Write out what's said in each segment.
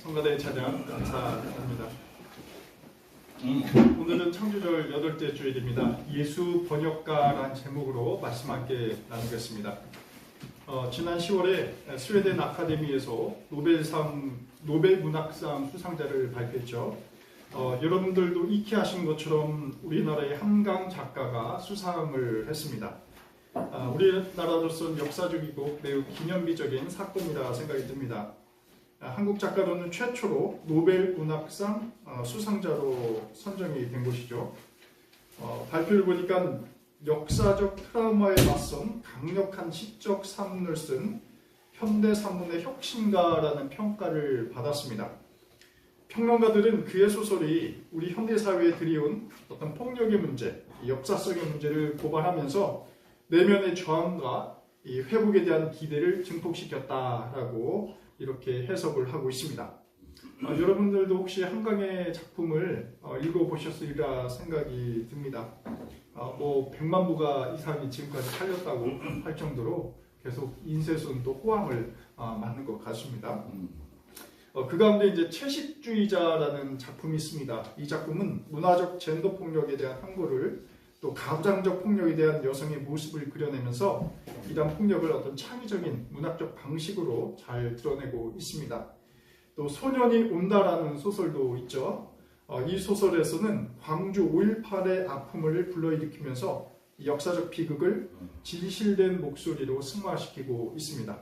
성가대 찬양 감사합니다. 오늘은 창조절 8째 주일입니다. 예수 번역가란 제목으로 말씀 함께 나누겠습니다. 지난 10월에 스웨덴 아카데미에서 노벨 문학상 수상자를 발표했죠. 여러분들도 익히 아신 것처럼 우리나라의 한강 작가가 수상을 했습니다. 우리나라로서는 역사적이고 매우 기념비적인 사건이라 생각이 듭니다. 한국 작가로는 최초로 노벨 문학상 수상자로 선정이 된 것이죠. 발표를 보니까 역사적 트라우마에 맞선 강력한 시적 산문을 쓴 현대 산문의 혁신가라는 평가를 받았습니다. 평론가들은 그의 소설이 우리 현대사회에 들이온 어떤 폭력의 문제, 역사적인 문제를 고발하면서 내면의 저항과 이 회복에 대한 기대를 증폭시켰다라고 이렇게 해석을 하고 있습니다. 여러분들도 혹시 한강의 작품을 읽어보셨으리라 생각이 듭니다. 100만 부가 이상이 지금까지 팔렸다고 할 정도로 계속 인쇄순 또 호황을 맞는 것 같습니다. 그 가운데 이제 채식주의자라는 작품이 있습니다. 이 작품은 문화적 젠더 폭력에 대한 항고를 또 가부장적 폭력에 대한 여성의 모습을 그려내면서 이러한 폭력을 어떤 창의적인 문학적 방식으로 잘 드러내고 있습니다. 또 소년이 온다라는 소설도 있죠. 이 소설에서는 광주 5.18의 아픔을 불러일으키면서 역사적 비극을 진실된 목소리로 승화시키고 있습니다.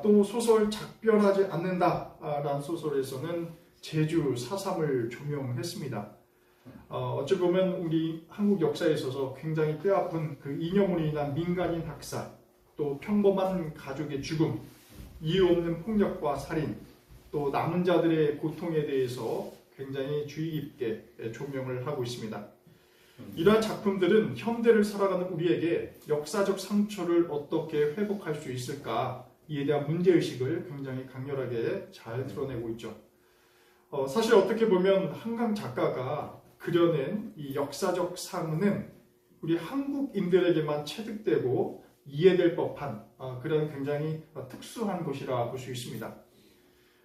또 소설 작별하지 않는다라는 소설에서는 제주 4.3을 조명했습니다. 어찌 보면 우리 한국 역사에 있어서 굉장히 뼈아픈 그 이념으로 인한 민간인 학살, 또 평범한 가족의 죽음, 이유 없는 폭력과 살인, 또 남은 자들의 고통에 대해서 굉장히 주의 깊게 조명을 하고 있습니다. 이러한 작품들은 현대를 살아가는 우리에게 역사적 상처를 어떻게 회복할 수 있을까 이에 대한 문제의식을 굉장히 강렬하게 잘 드러내고 있죠. 사실 어떻게 보면 한강 작가가 그려낸 이 역사적 상은 우리 한국인들에게만 체득되고 이해될 법한 그런 굉장히 특수한 것이라 볼 수 있습니다.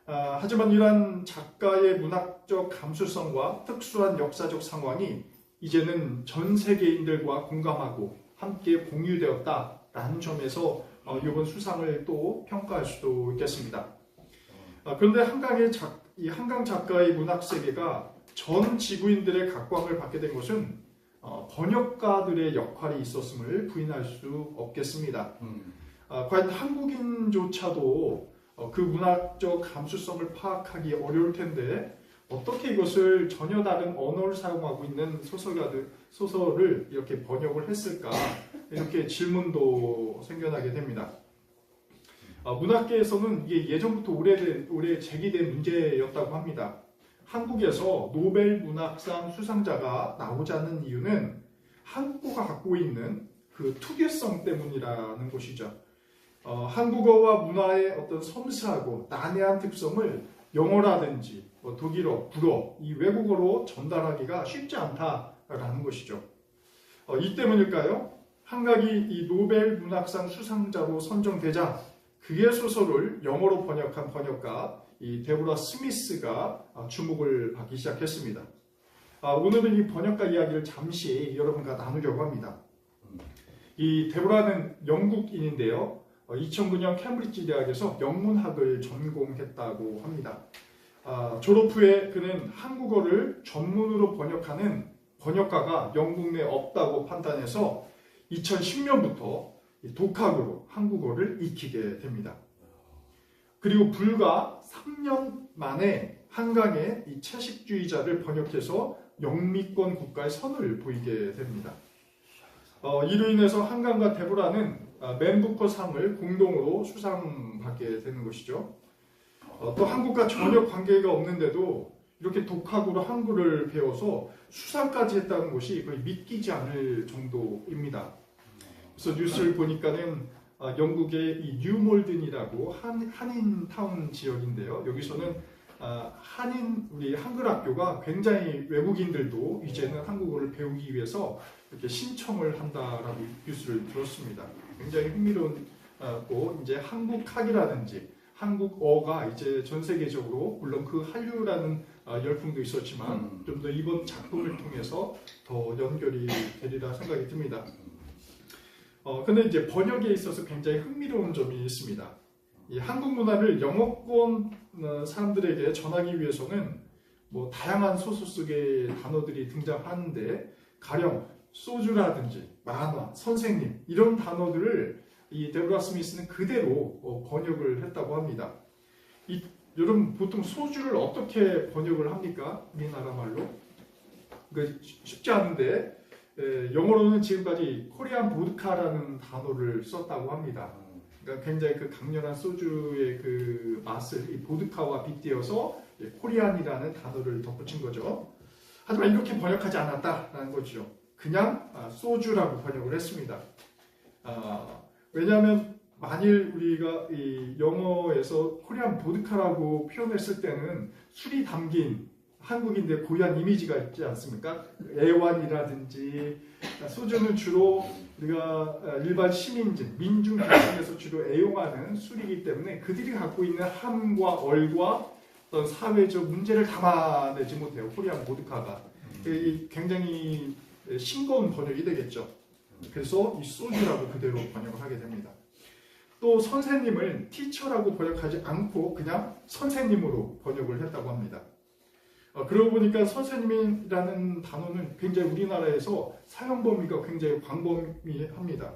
하지만 이러한 작가의 문학적 감수성과 특수한 역사적 상황이 이제는 전 세계인들과 공감하고 함께 공유되었다라는 점에서 이번 수상을 또 평가할 수도 있겠습니다. 그런데 이 한강 작가의 문학 세계가 전 지구인들의 각광을 받게 된 것은 번역가들의 역할이 있었음을 부인할 수 없겠습니다. 과연 한국인조차도 그 문학적 감수성을 파악하기 어려울 텐데 어떻게 이것을 전혀 다른 언어를 사용하고 있는 소설을 이렇게 번역을 했을까 이렇게 질문도 생겨나게 됩니다. 문학계에서는 이게 예전부터 오래 제기된 문제였다고 합니다. 한국에서 노벨 문학상 수상자가 나오지 않는 이유는 한국어가 갖고 있는 그 특유성 때문이라는 것이죠. 한국어와 문화의 어떤 섬세하고 난해한 특성을 영어라든지 독일어, 불어, 이 외국어로 전달하기가 쉽지 않다라는 것이죠. 이 때문일까요? 한강이 이 노벨 문학상 수상자로 선정되자 그의 소설을 영어로 번역한 번역가 이 데보라 스미스가 주목을 받기 시작했습니다. 오늘은 이 번역가 이야기를 잠시 여러분과 나누려고 합니다. 이 데보라는 영국인인데요. 2009년 캠브리지 대학에서 영문학을 전공했다고 합니다. 졸업 후에 그는 한국어를 전문으로 번역하는 번역가가 영국 내에 없다고 판단해서 2010년부터 독학으로 한국어를 익히게 됩니다. 그리고 불과 3년 만에 한강의 이 채식주의자를 번역해서 영미권 국가의 선을 보이게 됩니다. 이로 인해서 한강과 데보라는 맨부커 상을 공동으로 수상받게 되는 것이죠. 또 한국과 전혀 관계가 없는데도 이렇게 독학으로 한글을 배워서 수상까지 했다는 것이 거의 믿기지 않을 정도입니다. 그래서 뉴스를 보니까는 영국의 이 뉴몰든이라고 한인타운 지역인데요. 여기서는 우리 한글 학교가 굉장히 외국인들도 이제는 한국어를 배우기 위해서 이렇게 신청을 한다라고 뉴스를 들었습니다. 굉장히 흥미로운 이제 한국학이라든지 한국어가 이제 전 세계적으로 물론 그 한류라는 열풍도 있었지만 좀 더 이번 작품을 통해서 더 연결이 되리라 생각이 듭니다. 근데 이제 번역에 있어서 굉장히 흥미로운 점이 있습니다. 이 한국 문화를 영어권 사람들에게 전하기 위해서는 뭐 다양한 소설 속의 단어들이 등장하는데 가령 소주라든지 만화, 선생님 이런 단어들을 이 데보라 스미스는 그대로 번역을 했다고 합니다. 여러분 보통 소주를 어떻게 번역을 합니까? 우리나라 말로? 쉽지 않은데 영어로는 지금까지 코리안 보드카라는 단어를 썼다고 합니다. 그러니까 굉장히 그 강렬한 소주의 그 맛을 이 보드카와 빗대어서 코리안이라는 단어를 덧붙인 거죠. 하지만 이렇게 번역하지 않았다라는 거죠. 그냥 소주라고 번역을 했습니다. 왜냐하면 만일 우리가 이 영어에서 코리안 보드카라고 표현했을 때는 술이 담긴 한국인의 고유한 이미지가 있지 않습니까? 애완이라든지 소주는 주로 우리가 일반 시민진, 민중 계층에서 주로 애용하는 술이기 때문에 그들이 갖고 있는 함과 얼과 어떤 사회적 문제를 담아내지 못해요. 코리안 보드카가 굉장히 싱거운 번역이 되겠죠. 그래서 이 소주라고 그대로 번역을 하게 됩니다. 또 선생님을 티처라고 번역하지 않고 그냥 선생님으로 번역을 했다고 합니다. 그러고 보니까 선생님이라는 단어는 굉장히 우리나라에서 사용 범위가 굉장히 광범위합니다.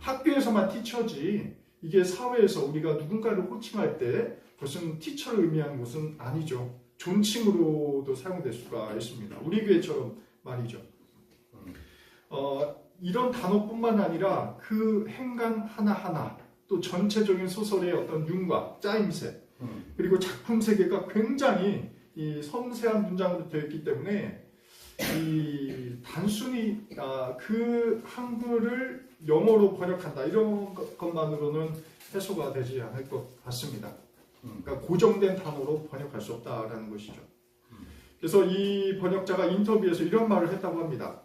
학교에서만 티처지 이게 사회에서 우리가 누군가를 호칭할 때 그것은 티처를 의미하는 것은 아니죠. 존칭으로도 사용될 수가 있습니다. 우리 교회처럼 말이죠. 이런 단어뿐만 아니라 그 행간 하나하나 또 전체적인 소설의 어떤 윤곽, 짜임새 그리고 작품 세계가 굉장히 이 섬세한 문장으로 되어 있기 때문에 이 단순히 그 한글을 영어로 번역한다 이런 것만으로는 해소가 되지 않을 것 같습니다. 그러니까 고정된 단어로 번역할 수 없다라는 것이죠. 그래서 이 번역자가 인터뷰에서 이런 말을 했다고 합니다.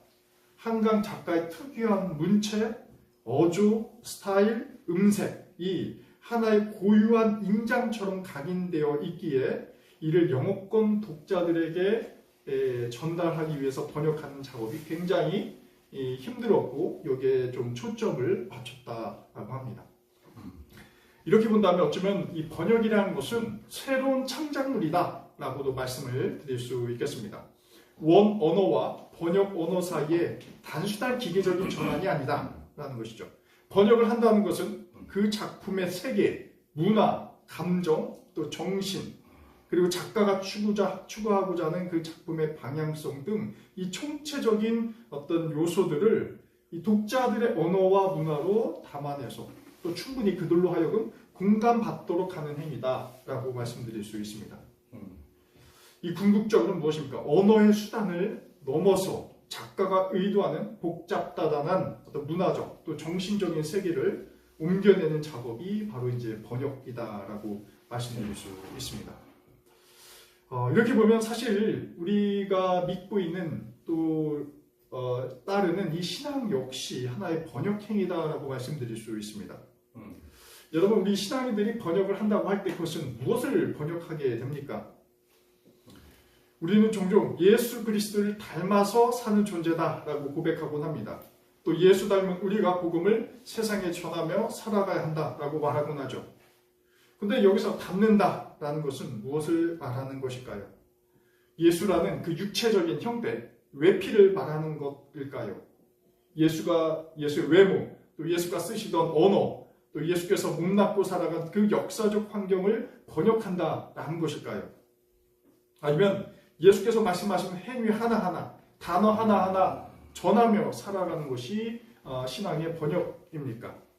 한강 작가의 특유한 문체, 어조, 스타일, 음색이 하나의 고유한 인장처럼 각인되어 있기에 이를 영어권 독자들에게 전달하기 위해서 번역하는 작업이 굉장히 힘들었고 여기에 좀 초점을 맞췄다라고 합니다. 이렇게 본다면 어쩌면 이 번역이라는 것은 새로운 창작물이다 라고도 말씀을 드릴 수 있겠습니다. 원 언어와 번역 언어 사이에 단순한 기계적인 전환이 아니다 라는 것이죠. 번역을 한다는 것은 그 작품의 세계, 문화, 감정, 또 정신 그리고 작가가 추구하고자 하는 그 작품의 방향성 등 이 총체적인 어떤 요소들을 이 독자들의 언어와 문화로 담아내서 또 충분히 그들로 하여금 공감받도록 하는 행위다라고 말씀드릴 수 있습니다. 이 궁극적으로는 무엇입니까? 언어의 수단을 넘어서 작가가 의도하는 복잡다단한 어떤 문화적 또 정신적인 세계를 옮겨내는 작업이 바로 이제 번역이다라고 말씀드릴 수 있습니다. 이렇게 보면 사실 우리가 믿고 있는 또 따르는 이 신앙 역시 하나의 번역행위다라고 말씀드릴 수 있습니다. 여러분 우리 신앙인들이 번역을 한다고 할 때 그것은 무엇을 번역하게 됩니까? 우리는 종종 예수 그리스도를 닮아서 사는 존재다라고 고백하곤 합니다. 또 예수 닮은 우리가 복음을 세상에 전하며 살아가야 한다라고 말하곤 하죠. 근데 여기서 닮는다라는 것은 무엇을 말하는 것일까요? 예수라는 그 육체적인 형태, 외피를 말하는 것일까요? 예수의 외모, 또 예수가 쓰시던 언어, 또 예수께서 몸납고 살아간 그 역사적 환경을 번역한다라는 것일까요? 아니면 예수께서 말씀하신 행위 하나하나, 단어 하나하나 전하며 살아가는 것이 신앙의 번역입니까?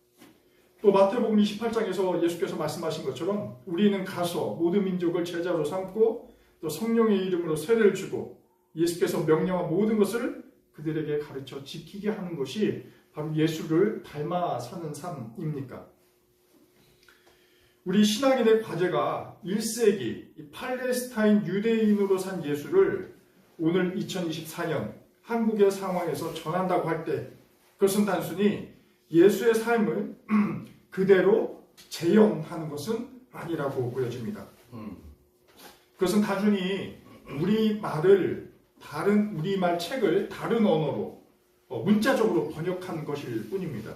또 마태복음 28장에서 예수께서 말씀하신 것처럼 우리는 가서 모든 민족을 제자로 삼고 또 성령의 이름으로 세례를 주고 예수께서 명령한 모든 것을 그들에게 가르쳐 지키게 하는 것이 바로 예수를 닮아 사는 삶입니까? 우리 신앙인의 과제가 1세기 팔레스타인 유대인으로 산 예수를 오늘 2024년 한국의 상황에서 전한다고 할 때 그것은 단순히 예수의 삶을 그대로 재현하는 것은 아니라고 보여집니다. 그것은 단순히 우리말 책을 다른 언어로 문자적으로 번역한 것일 뿐입니다.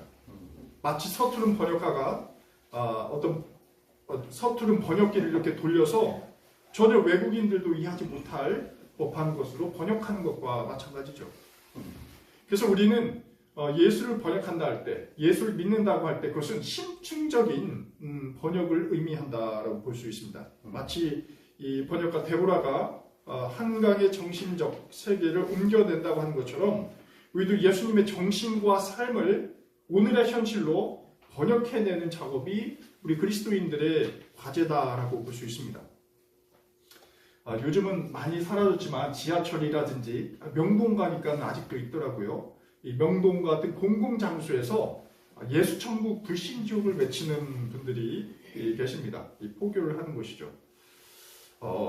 마치 서투른 번역가가 서투른 번역기를 이렇게 돌려서 전혀 외국인들도 이해하지 못할 법한 것으로 번역하는 것과 마찬가지죠. 그래서 우리는 예수를 번역한다 할 때, 예수를 믿는다고 할 때 그것은 심층적인 번역을 의미한다라고 볼 수 있습니다. 마치 이 번역가 데보라가 한강의 정신적 세계를 옮겨낸다고 하는 것처럼 우리도 예수님의 정신과 삶을 오늘의 현실로 번역해내는 작업이 우리 그리스도인들의 과제다라고 볼 수 있습니다. 요즘은 많이 사라졌지만 지하철이라든지 명동 가니까 아직도 있더라고요. 이 명동 같은 공공장소에서 예수천국 불신지옥을 외치는 분들이 계십니다. 이 포교를 하는 것이죠.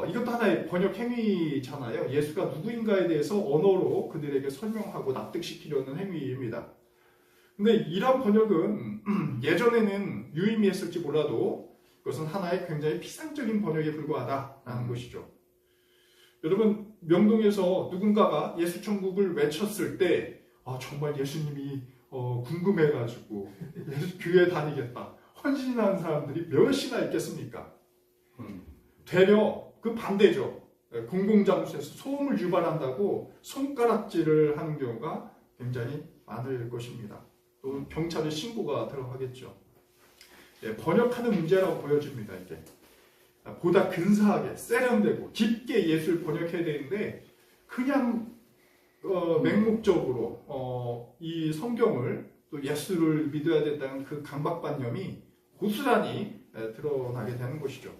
이것도 하나의 번역 행위잖아요. 예수가 누구인가에 대해서 언어로 그들에게 설명하고 납득시키려는 행위입니다. 근데 이런 번역은 예전에는 유의미했을지 몰라도 그것은 하나의 굉장히 피상적인 번역에 불과하다라는 것이죠. 여러분, 명동에서 누군가가 예수천국을 외쳤을 때 정말 예수님이 궁금해가지고 교회 다니겠다 헌신하는 사람들이 몇이나 있겠습니까? 되려 그 반대죠. 공공장소에서 소음을 유발한다고 손가락질을 하는 경우가 굉장히 많을 것입니다. 또 경찰에 신고가 들어가겠죠. 번역하는 문제라고 보여집니다. 이게 보다 근사하게 세련되고 깊게 예수를 번역해야 되는데 그냥 맹목적으로 이 성경을 또 예수를 믿어야 된다는 그 강박관념이 고스란히 드러나게 되는 것이죠.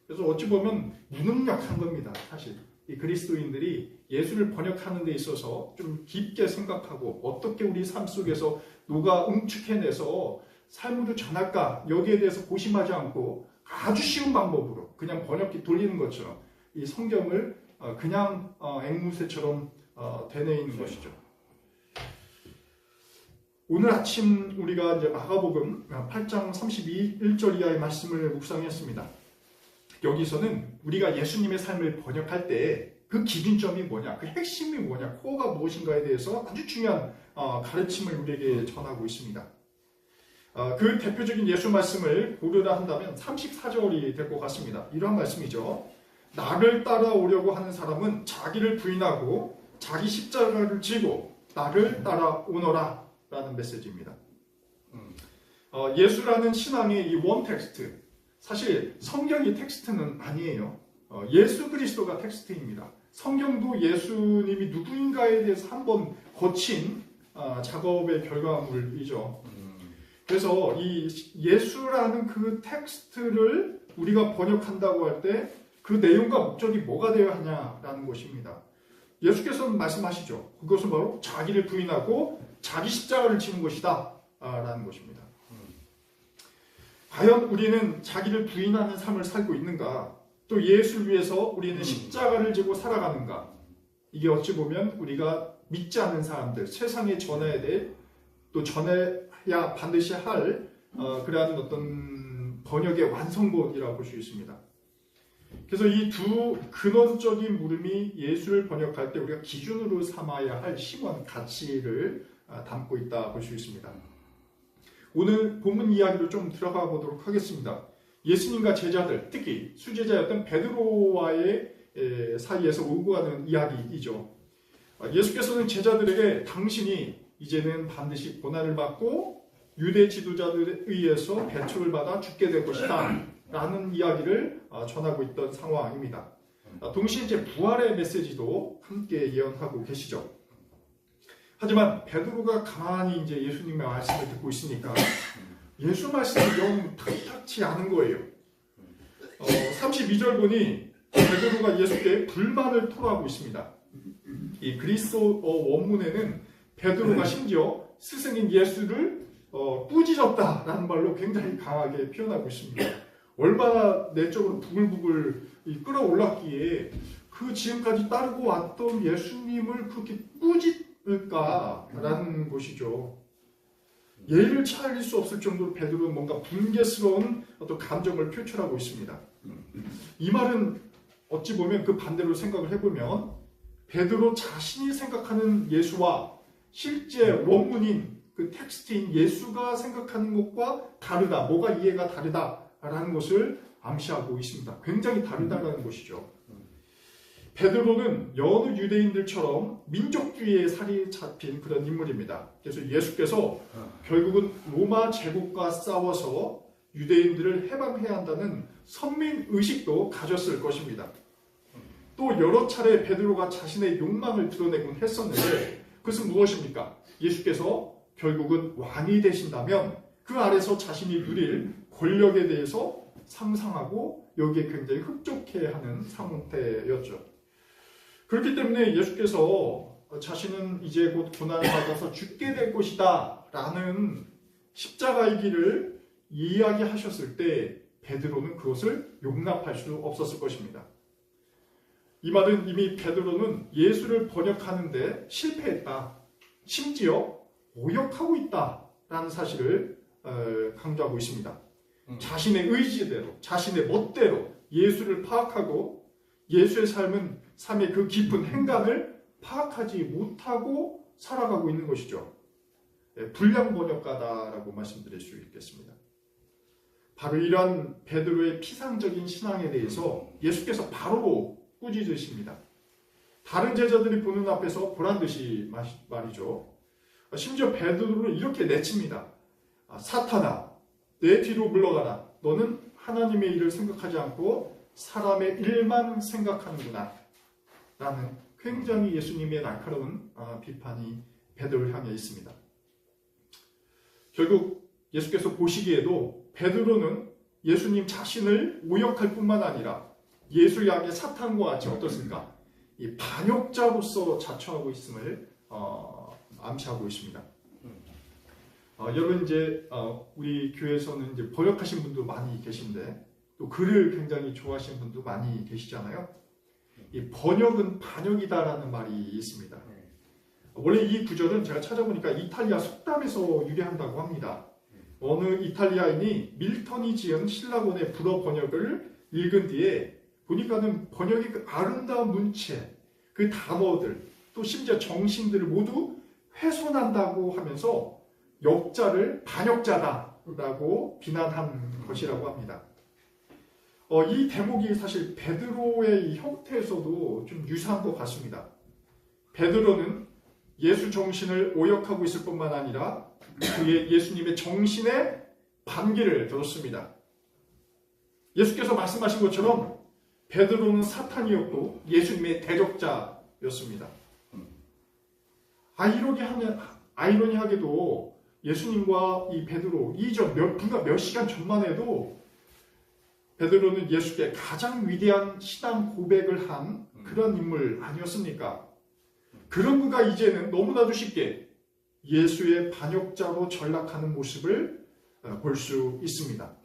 그래서 어찌 보면 무능력한 겁니다. 사실 이 그리스도인들이 예수를 번역하는 데 있어서 좀 깊게 생각하고 어떻게 우리 삶 속에서 녹아 응축해내서 삶으로 전할까 여기에 대해서 고심하지 않고 아주 쉬운 방법으로 그냥 번역기 돌리는 것처럼 이 성경을 그냥 앵무새처럼 되뇌이는 것이죠. 오늘 아침 우리가 이제 마가복음 8장 32절 이하의 말씀을 묵상했습니다. 여기서는 우리가 예수님의 삶을 번역할 때 그 기준점이 뭐냐, 그 핵심이 뭐냐, 코어가 무엇인가에 대해서 아주 중요한 가르침을 우리에게 전하고 있습니다. 그 대표적인 예수 말씀을 고르라 한다면 34절이 될 것 같습니다. 이러한 말씀이죠. 나를 따라오려고 하는 사람은 자기를 부인하고 자기 십자가를 지고 나를 따라오너라 라는 메시지입니다. 예수라는 신앙의 이 원 텍스트, 사실 성경이 텍스트는 아니에요. 예수 그리스도가 텍스트입니다. 성경도 예수님이 누구인가에 대해서 한번 거친 작업의 결과물이죠. 그래서 이 예수라는 그 텍스트를 우리가 번역한다고 할 때 그 내용과 목적이 뭐가 되어야 하냐라는 것입니다. 예수께서는 말씀하시죠. 그것은 바로 자기를 부인하고 자기 십자가를 지는 것이다 라는 것입니다. 과연 우리는 자기를 부인하는 삶을 살고 있는가? 또 예수를 위해서 우리는 십자가를 지고 살아가는가? 이게 어찌 보면 우리가 믿지 않는 사람들, 세상에 전해야 될, 또 전해야 반드시 할 그러한 어떤 번역의 완성본이라고 볼 수 있습니다. 그래서 이 두 근원적인 물음이 예수를 번역할 때 우리가 기준으로 삼아야 할 심원 가치를 담고 있다 볼 수 있습니다. 오늘 본문 이야기로 좀 들어가 보도록 하겠습니다. 예수님과 제자들, 특히 수제자였던 베드로와의 사이에서 오고 가는 이야기이죠. 예수께서는 제자들에게 당신이 이제는 반드시 고난을 받고 유대 지도자들에 의해서 배척을 받아 죽게 될 것이다 라는 이야기를 전하고 있던 상황입니다. 동시에 이제 부활의 메시지도 함께 예언하고 계시죠. 하지만 베드로가 가만히 이제 예수님의 말씀을 듣고 있으니까 예수 말씀이 영 탐탁치 않은 거예요. 32절 보니 베드로가 예수께 불만을 토로하고 있습니다. 이 그리스어 원문에는 베드로가 심지어 스승인 예수를 꾸짖었다라는 말로 굉장히 강하게 표현하고 있습니다. 얼마나 내적으로 부글부글 끌어올랐기에 그 지금까지 따르고 왔던 예수님을 그렇게 꾸짖을까라는 것이죠. 예의를 차릴 수 없을 정도로 베드로는 뭔가 분개스러운 어떤 감정을 표출하고 있습니다. 이 말은 어찌 보면 그 반대로 생각을 해보면 베드로 자신이 생각하는 예수와 실제 원문인 그 텍스트인 예수가 생각하는 것과 다르다, 뭐가 이해가 다르다라는 것을 암시하고 있습니다. 굉장히 다르다라는 것이죠. 베드로는 여느 유대인들처럼 민족주의에 살이 잡힌 그런 인물입니다. 그래서 예수께서 결국은 로마 제국과 싸워서 유대인들을 해방해야 한다는 선민의식도 가졌을 것입니다. 또 여러 차례 베드로가 자신의 욕망을 드러내곤 했었는데 그것은 무엇입니까? 예수께서 결국은 왕이 되신다면 그 아래서 자신이 누릴 권력에 대해서 상상하고 여기에 굉장히 흡족해하는 상태였죠. 그렇기 때문에 예수께서 자신은 이제 곧 고난을 받아서 죽게 될 것이다 라는 십자가의 길을 이야기하셨을 때 베드로는 그것을 용납할 수 없었을 것입니다. 이 말은 이미 베드로는 예수를 번역하는데 실패했다. 심지어 오역하고 있다라는 사실을 강조하고 있습니다. 자신의 의지대로, 자신의 멋대로 예수를 파악하고 예수의 삶의 그 깊은 행간을 파악하지 못하고 살아가고 있는 것이죠. 불량 번역가다라고 말씀드릴 수 있겠습니다. 바로 이러한 베드로의 피상적인 신앙에 대해서 예수께서 바로 꾸짖으십니다. 다른 제자들이 보는 앞에서 보란듯이 말이죠. 심지어 베드로를 이렇게 내칩니다. 사탄아, 내 뒤로 물러가라. 너는 하나님의 일을 생각하지 않고 사람의 일만 생각하는구나. 라는 굉장히 예수님의 날카로운 비판이 베드로를 향해 있습니다. 결국 예수께서 보시기에도 베드로는 예수님 자신을 오역할 뿐만 아니라 예수를 향해 사탄과 같이 어떻습니까? 이 반역자로서 자처하고 있음을 암시하고 있습니다. 여러분 이제 우리 교회에서는 이제 번역하신 분도 많이 계신데 또 글을 굉장히 좋아하시는 분도 많이 계시잖아요. 이 번역은 반역이다라는 말이 있습니다. 원래 이 구절은 제가 찾아보니까 이탈리아 속담에서 유래한다고 합니다. 어느 이탈리아인이 밀턴이 지은 신라권의 불어 번역을 읽은 뒤에 보니까는 번역의 그 아름다운 문체, 그 단어들, 또 심지어 정신들을 모두 훼손한다고 하면서 역자를 반역자다라고 비난한 것이라고 합니다. 이 대목이 사실 베드로의 이 형태에서도 좀 유사한 것 같습니다. 베드로는 예수 정신을 오역하고 있을 뿐만 아니라 그의 예수님의 정신에 반기를 들었습니다. 예수께서 말씀하신 것처럼 베드로는 사탄이었고 예수님의 대적자였습니다. 아이러니하게도 예수님과 이 베드로 이전 불과 몇 시간 전만 해도 베드로는 예수께 가장 위대한 신앙 고백을 한 그런 인물 아니었습니까? 그런 그가 이제는 너무나도 쉽게 예수의 반역자로 전락하는 모습을 볼 수 있습니다.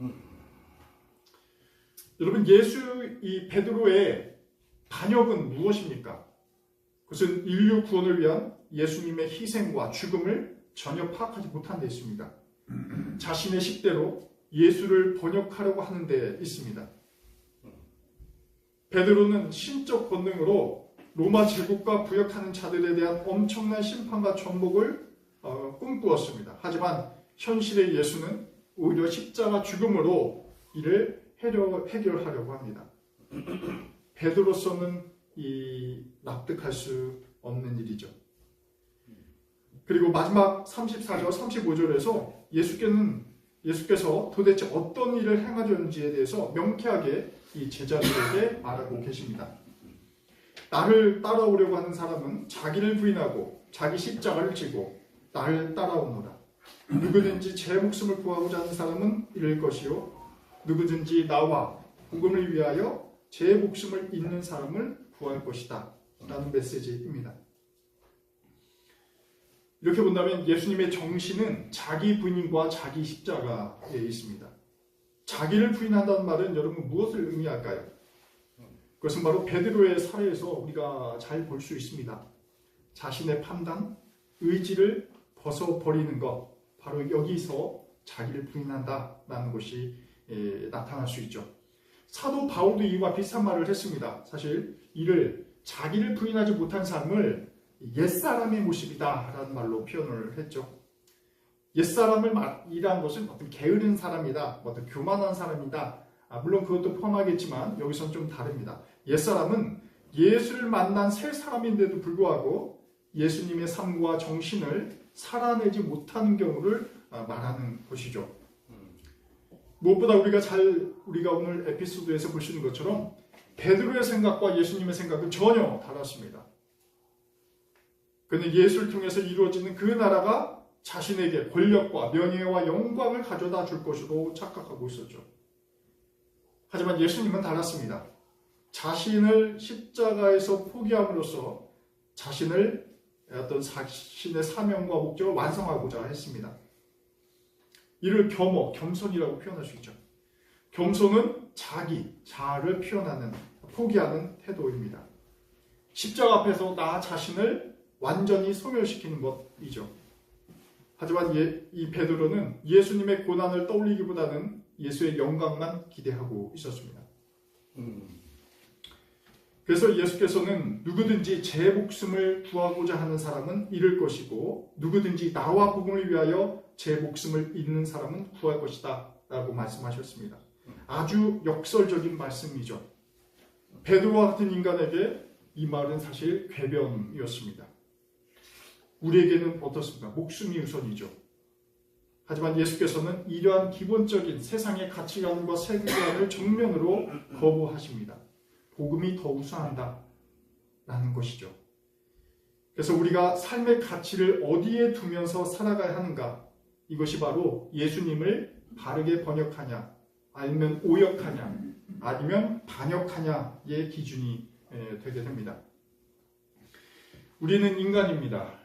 여러분, 이 베드로의 반역은 무엇입니까? 그것은 인류 구원을 위한 예수님의 희생과 죽음을 전혀 파악하지 못한 데 있습니다. 자신의 식대로 예수를 번역하려고 하는 데 있습니다. 베드로는 신적 권능으로 로마 제국과 부역하는 자들에 대한 엄청난 심판과 전복을 꿈꾸었습니다. 하지만 현실의 예수는 오히려 십자가 죽음으로 이를 해결하려고 합니다. 베드로서는 납득할 수 없는 일이죠. 그리고 마지막 34절, 35절에서 예수께서 도대체 어떤 일을 행하려는지에 대해서 명쾌하게 이 제자들에게 말하고 계십니다. 나를 따라오려고 하는 사람은 자기를 부인하고 자기 십자가를 지고 나를 따라오노라. 누구든지 제 목숨을 구하고자 하는 사람은 잃을 것이요 누구든지 나와 복음을 위하여 제 목숨을 잃는 사람을 구할 것이다 라는 메시지입니다. 이렇게 본다면 예수님의 정신은 자기 부인과 자기 십자가에 있습니다. 자기를 부인한다는 말은 여러분 무엇을 의미할까요? 그것은 바로 베드로의 사례에서 우리가 잘 볼 수 있습니다. 자신의 판단, 의지를 벗어버리는 것, 바로 여기서 자기를 부인한다라는 것이 나타날 수 있죠. 사도 바울도 이와 비슷한 말을 했습니다. 사실 이를 자기를 부인하지 못한 삶을 옛사람의 모습이다 라는 말로 표현을 했죠. 옛사람을 이란 것은 어떤 게으른 사람이다, 어떤 교만한 사람이다. 물론 그것도 포함하겠지만 여기서는 좀 다릅니다. 옛사람은 예수를 만난 새 사람인데도 불구하고 예수님의 삶과 정신을 살아내지 못하는 경우를 말하는 것이죠. 무엇보다 우리가 오늘 에피소드에서 볼 수 있는 것처럼 베드로의 생각과 예수님의 생각은 전혀 달랐습니다. 그는 예수를 통해서 이루어지는 그 나라가 자신에게 권력과 명예와 영광을 가져다 줄 것으로 착각하고 있었죠. 하지만 예수님은 달랐습니다. 자신을 십자가에서 포기함으로써 자신의 사명과 목적을 완성하고자 했습니다. 이를 겸손이라고 표현할 수 있죠. 겸손은 자아를 표현하는, 포기하는 태도입니다. 십자가 앞에서 나 자신을 완전히 소멸시키는 것이죠. 하지만 이 베드로는 예수님의 고난을 떠올리기보다는 예수의 영광만 기대하고 있었습니다. 그래서 예수께서는 누구든지 제 목숨을 구하고자 하는 사람은 잃을 것이고 누구든지 나와 복음을 위하여 제 목숨을 잃는 사람은 구할 것이다 라고 말씀하셨습니다. 아주 역설적인 말씀이죠. 베드로와 같은 인간에게 이 말은 사실 궤변이었습니다. 우리에게는 어떻습니까? 목숨이 우선이죠. 하지만 예수께서는 이러한 기본적인 세상의 가치관과 세계관을 정면으로 거부하십니다. 복음이 더 우선한다 라는 것이죠. 그래서 우리가 삶의 가치를 어디에 두면서 살아가야 하는가? 이것이 바로 예수님을 바르게 번역하냐, 아니면 오역하냐, 아니면 반역하냐의 기준이 되게 됩니다. 우리는 인간입니다.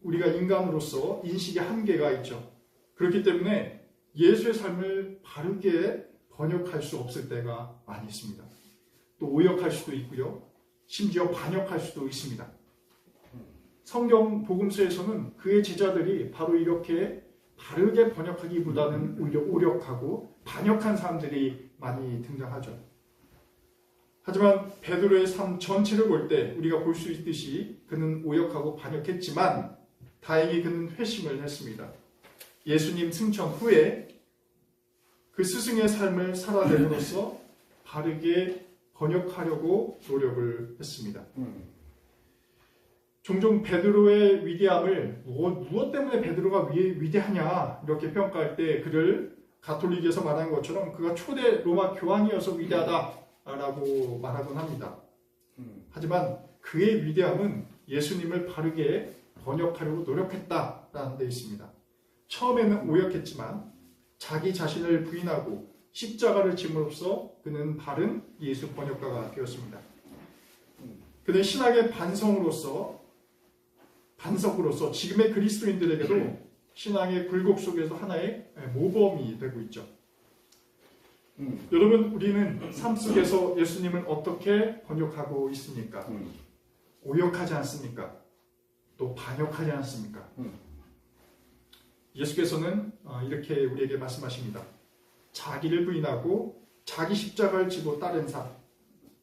우리가 인간으로서 인식의 한계가 있죠. 그렇기 때문에 예수의 삶을 바르게 번역할 수 없을 때가 많이 있습니다. 또 오역할 수도 있고요. 심지어 반역할 수도 있습니다. 성경 복음서에서는 그의 제자들이 바로 이렇게 바르게 번역하기보다는 오히려 오력하고 반역한 사람들이 많이 등장하죠. 하지만 베드로의 삶 전체를 볼 때 우리가 볼 수 있듯이 그는 오역하고 반역했지만 다행히 그는 회심을 했습니다. 예수님 승천 후에 그 스승의 삶을 살아내므로써 바르게 번역하려고 노력을 했습니다. 종종 베드로의 위대함을 무엇 때문에 베드로가 위대하냐 이렇게 평가할 때 그를 가톨릭에서 말한 것처럼 그가 초대 로마 교황이어서 위대하다라고 말하곤 합니다. 하지만 그의 위대함은 예수님을 바르게 번역하려고 노력했다라는 데 있습니다. 처음에는 오역했지만 자기 자신을 부인하고 십자가를 짐으로써 그는 바른 예수 번역가가 되었습니다. 그는 신학의 반석으로서 지금의 그리스도인들에게도 신앙의 굴곡 속에서 하나의 모범이 되고 있죠. 여러분, 우리는 삶 속에서 예수님을 어떻게 번역하고 있습니까? 오역하지 않습니까? 또 반역하지 않습니까? 예수께서는 이렇게 우리에게 말씀하십니다. 자기를 부인하고 자기 십자가를 지고 따른 삶,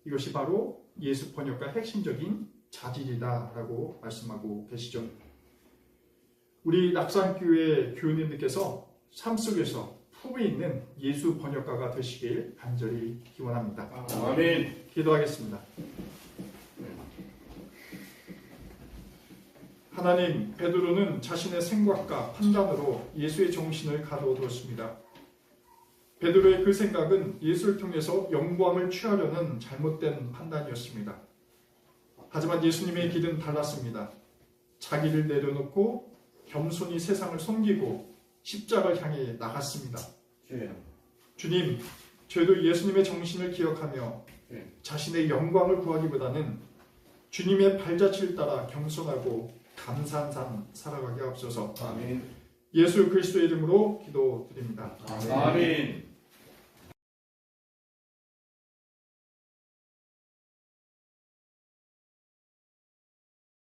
이것이 바로 예수 번역가의 핵심적인 자질이다라고 말씀하고 계시죠. 우리 낙산교회 교우님들께서 삶 속에서 품에 있는 예수 번역가가 되시길 간절히 기원합니다. 아멘. 기도하겠습니다. 하나님, 베드로는 자신의 생각과 판단으로 예수의 정신을 가둬두었습니다. 베드로의 그 생각은 예수를 통해서 영광을 취하려는 잘못된 판단이었습니다. 하지만 예수님의 길은 달랐습니다. 자기를 내려놓고 겸손히 세상을 섬기고 십자가를 향해 나갔습니다. 주님, 저희도 예수님의 정신을 기억하며 자신의 영광을 구하기보다는 주님의 발자취를 따라 겸손하고 감사한 삶 살아가게 하옵소서. 아멘. 예수 그리스도의 이름으로 기도드립니다. 아멘.